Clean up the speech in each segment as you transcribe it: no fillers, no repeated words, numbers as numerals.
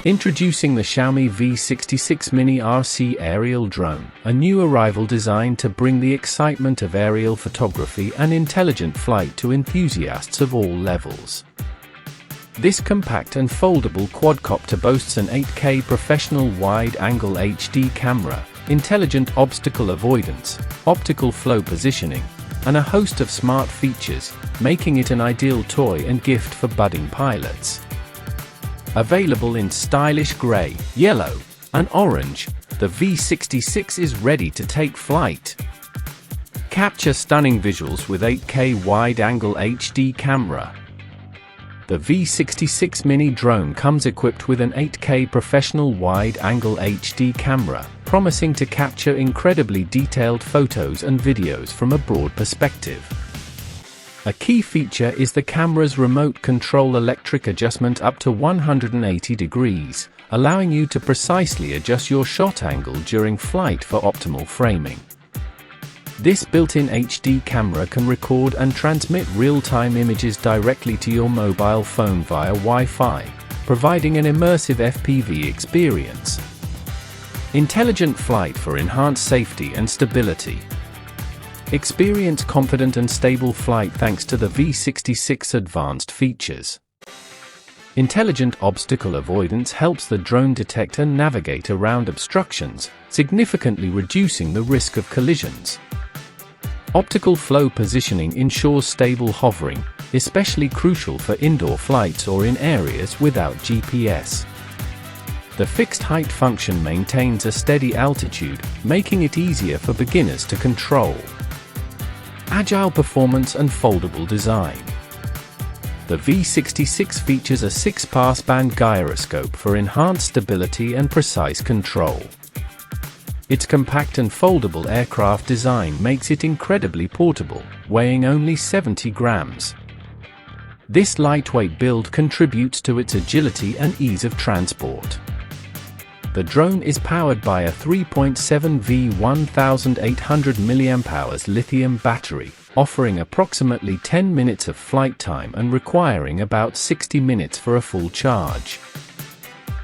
Introducing the Xiaomi V66 Mini RC Aerial Drone, a new arrival designed to bring the excitement of aerial photography and intelligent flight to enthusiasts of all levels. This compact and foldable quadcopter boasts an 8K professional wide-angle HD camera, intelligent obstacle avoidance, optical flow positioning, and a host of smart features, making it an ideal toy and gift for budding pilots. Available in stylish grey, yellow, and orange, the V66 is ready to take flight. Capture stunning visuals with 8K wide-angle HD camera. The V66 Mini drone comes equipped with an 8K professional wide-angle HD camera, promising to capture incredibly detailed photos and videos from a broad perspective. A key feature is the camera's remote control electric adjustment up to 180 degrees, allowing you to precisely adjust your shot angle during flight for optimal framing. This built-in HD camera can record and transmit real-time images directly to your mobile phone via Wi-Fi, providing an immersive FPV experience. Intelligent flight for enhanced safety and stability. Experience confident and stable flight thanks to the V66's advanced features. Intelligent obstacle avoidance helps the drone detect and navigate around obstructions, significantly reducing the risk of collisions. Optical flow positioning ensures stable hovering, especially crucial for indoor flights or in areas without GPS. The fixed height function maintains a steady altitude, making it easier for beginners to control. Agile performance and foldable design. The V66 features a 6-passband gyroscope for enhanced stability and precise control. Its compact and foldable aircraft design makes it incredibly portable, weighing only 70 grams. This lightweight build contributes to its agility and ease of transport. The drone is powered by a 3.7V 1800 mAh lithium battery, offering approximately 10 minutes of flight time and requiring about 60 minutes for a full charge.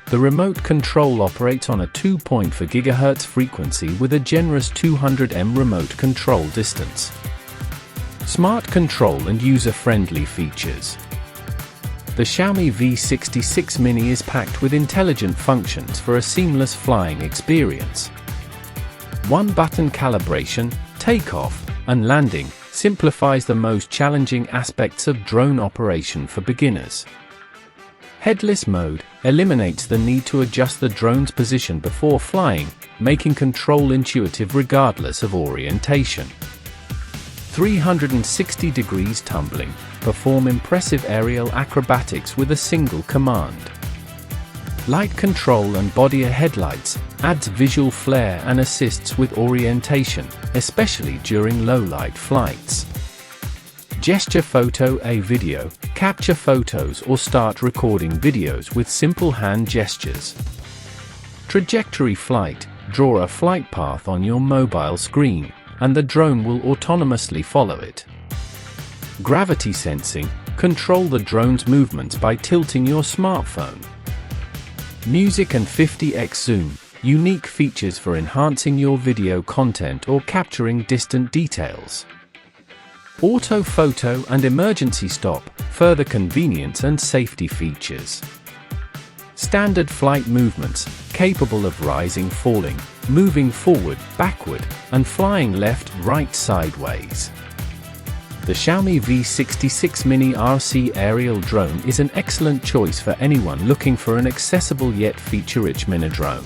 The remote control operates on a 2.4 GHz frequency with a generous 200 m remote control distance. Smart control and user-friendly features. The Xiaomi V66 Mini is packed with intelligent functions for a seamless flying experience. One-button calibration, takeoff, and landing simplifies the most challenging aspects of drone operation for beginners. Headless mode eliminates the need to adjust the drone's position before flying, making control intuitive regardless of orientation. 360 degrees tumbling. Perform impressive aerial acrobatics with a single command. Light control and body headlights adds visual flair and assists with orientation, especially during low-light flights. Gesture photo video. Capture photos or start recording videos with simple hand gestures. Trajectory flight. Draw a flight path on your mobile screen, and the drone will autonomously follow it. Gravity sensing. Control the drone's movements by tilting your smartphone. Music and 50x zoom. Unique features for enhancing your video content or capturing distant details. Auto photo and emergency stop. Further convenience and safety features. Standard flight movements, capable of rising, falling, moving forward, backward, and flying left, right, sideways. The Xiaomi V66 Mini RC Aerial Drone is an excellent choice for anyone looking for an accessible yet feature-rich mini drone.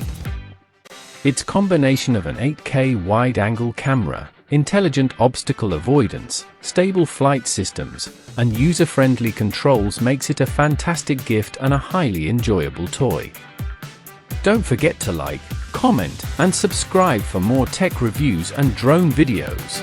Its combination of an 8K wide-angle camera, intelligent obstacle avoidance, stable flight systems, and user-friendly controls makes it a fantastic gift and a highly enjoyable toy. Don't forget to like, comment, and subscribe for more tech reviews and drone videos.